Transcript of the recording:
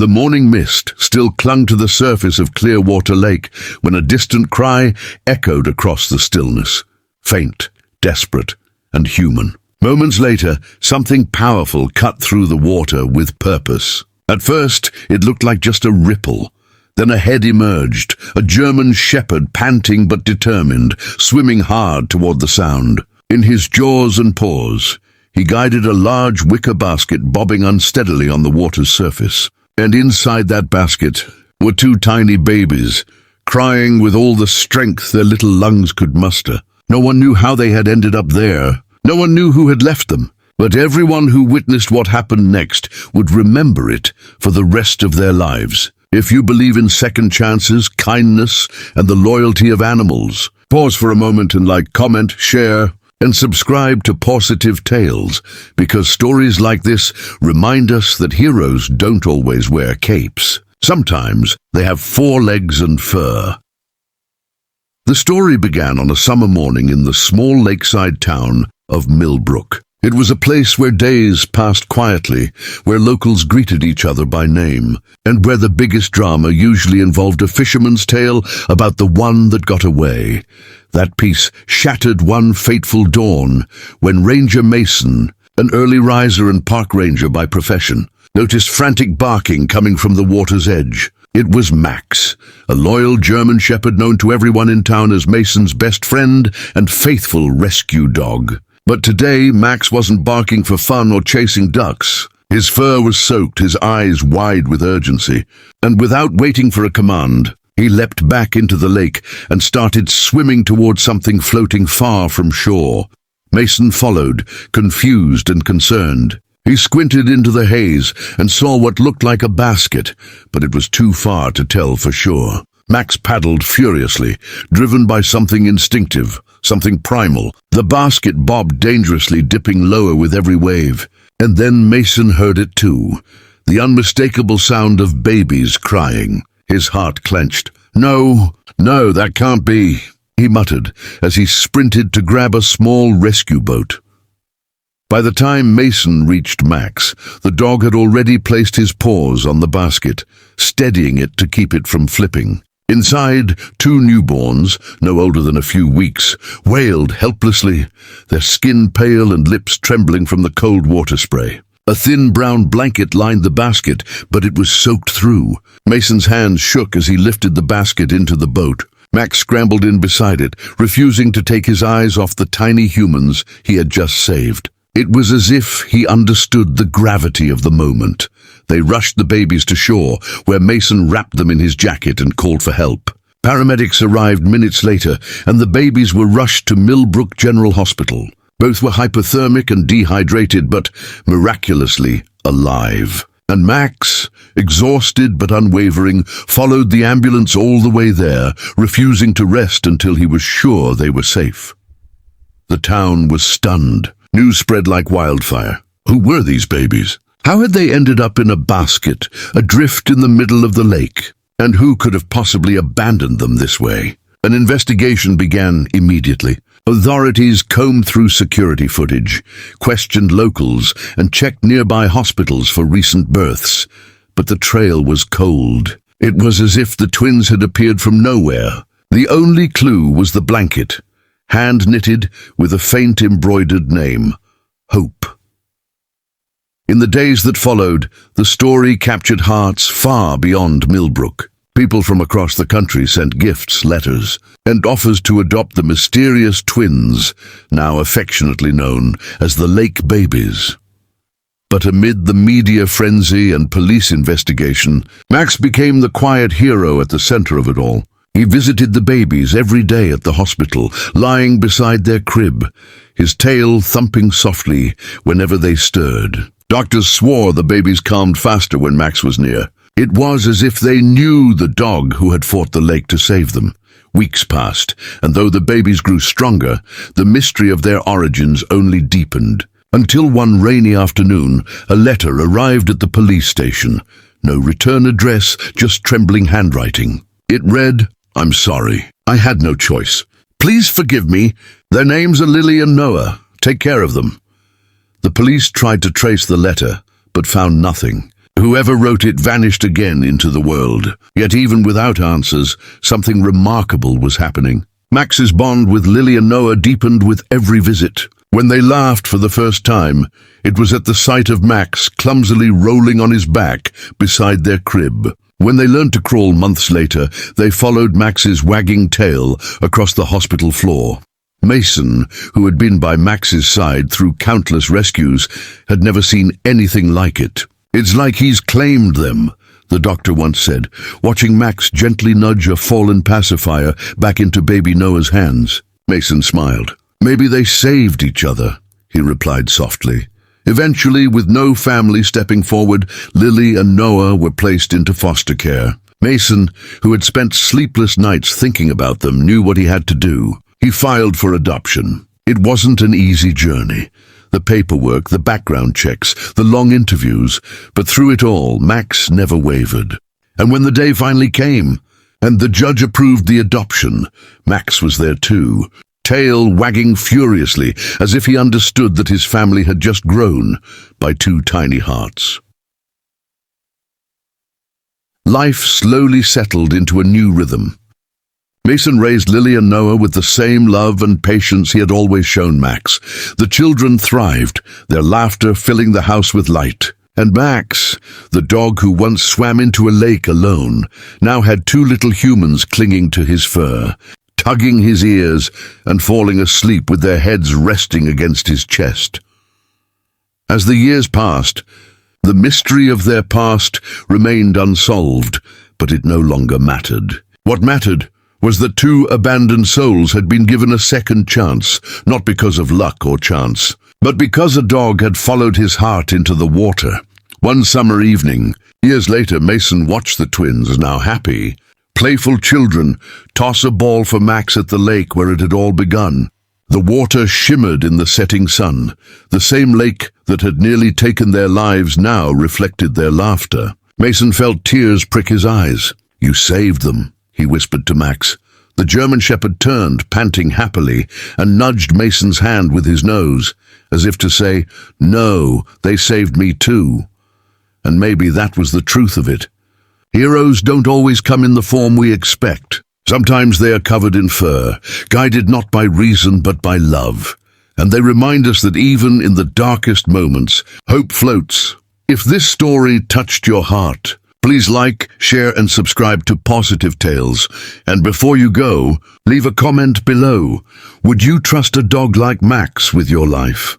The morning mist still clung to the surface of Clearwater Lake when a distant cry echoed across the stillness. Faint, desperate, and human. Moments later, something powerful cut through the water with purpose. At first, it looked like just a ripple. Then a head emerged, a German shepherd panting but determined, swimming hard toward the sound. In his jaws and paws, he guided a large wicker basket bobbing unsteadily on the water's surface. And inside that basket were two tiny babies, crying with all the strength their little lungs could muster. No one knew how they had ended up there. No one knew who had left them. But everyone who witnessed what happened next would remember it for the rest of their lives. If you believe in second chances, kindness, and the loyalty of animals, pause for a moment and like, comment, share, and subscribe to Pawsitive Tales, because stories like this remind us that heroes don't always wear capes. Sometimes they have 4 legs and fur. The story began on a summer morning in the small lakeside town of Millbrook. It was a place where days passed quietly, where locals greeted each other by name, and where the biggest drama usually involved a fisherman's tale about the one that got away. That piece shattered one fateful dawn when Ranger Mason, an early riser and park ranger by profession, noticed frantic barking coming from the water's edge. It was Max, a loyal German shepherd known to everyone in town as Mason's best friend and faithful rescue dog. But today, Max wasn't barking for fun or chasing ducks. His fur was soaked, his eyes wide with urgency, and without waiting for a command, he leapt back into the lake and started swimming towards something floating far from shore. Mason followed, confused and concerned. He squinted into the haze and saw what looked like a basket, but it was too far to tell for sure. Max paddled furiously, driven by something instinctive, something primal. The basket bobbed dangerously, dipping lower with every wave. And then Mason heard it too, the unmistakable sound of babies crying. His heart clenched. No, that can't be, he muttered as he sprinted to grab a small rescue boat. By the time Mason reached Max, the dog had already placed his paws on the basket, steadying it to keep it from flipping. Inside, 2 newborns, no older than a few weeks, wailed helplessly, their skin pale and lips trembling from the cold water spray. A thin brown blanket lined the basket, but it was soaked through. Mason's hands shook as he lifted the basket into the boat. Max scrambled in beside it, refusing to take his eyes off the tiny humans he had just saved. It was as if he understood the gravity of the moment. They rushed the babies to shore, where Mason wrapped them in his jacket and called for help. Paramedics arrived minutes later, and the babies were rushed to Millbrook General Hospital. Both were hypothermic and dehydrated, but miraculously alive. And Max, exhausted but unwavering, followed the ambulance all the way there, refusing to rest until he was sure they were safe. The town was stunned. News spread like wildfire. Who were these babies? How had they ended up in a basket, adrift in the middle of the lake? And who could have possibly abandoned them this way? An investigation began immediately. Authorities combed through security footage, questioned locals, and checked nearby hospitals for recent births. But the trail was cold. It was as if the twins had appeared from nowhere. The only clue was the blanket, hand-knitted with a faint embroidered name, Hope. In the days that followed, the story captured hearts far beyond Millbrook. People from across the country sent gifts, letters, and offers to adopt the mysterious twins, now affectionately known as the Lake Babies. But amid the media frenzy and police investigation, Max became the quiet hero at the center of it all. He visited the babies every day at the hospital, lying beside their crib, his tail thumping softly whenever they stirred. Doctors swore the babies calmed faster when Max was near. It was as if they knew the dog who had fought the lake to save them. Weeks passed, and though the babies grew stronger, the mystery of their origins only deepened. Until one rainy afternoon, a letter arrived at the police station. No return address, just trembling handwriting. It read, "I'm sorry. I had no choice. Please forgive me. Their names are Lily and Noah. Take care of them." The police tried to trace the letter, but found nothing. Whoever wrote it vanished again into the world. Yet even without answers, something remarkable was happening. Max's bond with Lily and Noah deepened with every visit. When they laughed for the first time, it was at the sight of Max clumsily rolling on his back beside their crib. When they learned to crawl months later, they followed Max's wagging tail across the hospital floor. Mason, who had been by Max's side through countless rescues, had never seen anything like it. "It's like he's claimed them," the doctor once said, watching Max gently nudge a fallen pacifier back into baby Noah's hands. Mason smiled. "Maybe they saved each other," he replied softly. Eventually, with no family stepping forward, Lily and Noah were placed into foster care. Mason, who had spent sleepless nights thinking about them, knew what he had to do. He filed for adoption. It wasn't an easy journey. The paperwork, the background checks, the long interviews, but through it all, Max never wavered. And when the day finally came, and the judge approved the adoption, Max was there too, tail wagging furiously as if he understood that his family had just grown by two tiny hearts. Life slowly settled into a new rhythm. Mason raised Lily and Noah with the same love and patience he had always shown Max. The children thrived, their laughter filling the house with light. And Max, the dog who once swam into a lake alone, now had two little humans clinging to his fur, tugging his ears and falling asleep with their heads resting against his chest. As the years passed, the mystery of their past remained unsolved, but it no longer mattered. What mattered was that two abandoned souls had been given a second chance, not because of luck or chance, but because a dog had followed his heart into the water. One summer evening, years later, Mason watched the twins, now happy, playful children, toss a ball for Max at the lake where it had all begun. The water shimmered in the setting sun. The same lake that had nearly taken their lives now reflected their laughter. Mason felt tears prick his eyes. "You saved them," he whispered to Max. The German shepherd turned, panting happily, and nudged Mason's hand with his nose, as if to say, "No, they saved me too." And maybe that was the truth of it. Heroes don't always come in the form we expect. Sometimes they are covered in fur, guided not by reason but by love. And they remind us that even in the darkest moments, hope floats. If this story touched your heart, please like, share and subscribe to Pawsitive Tales. And before you go, leave a comment below. Would you trust a dog like Max with your life?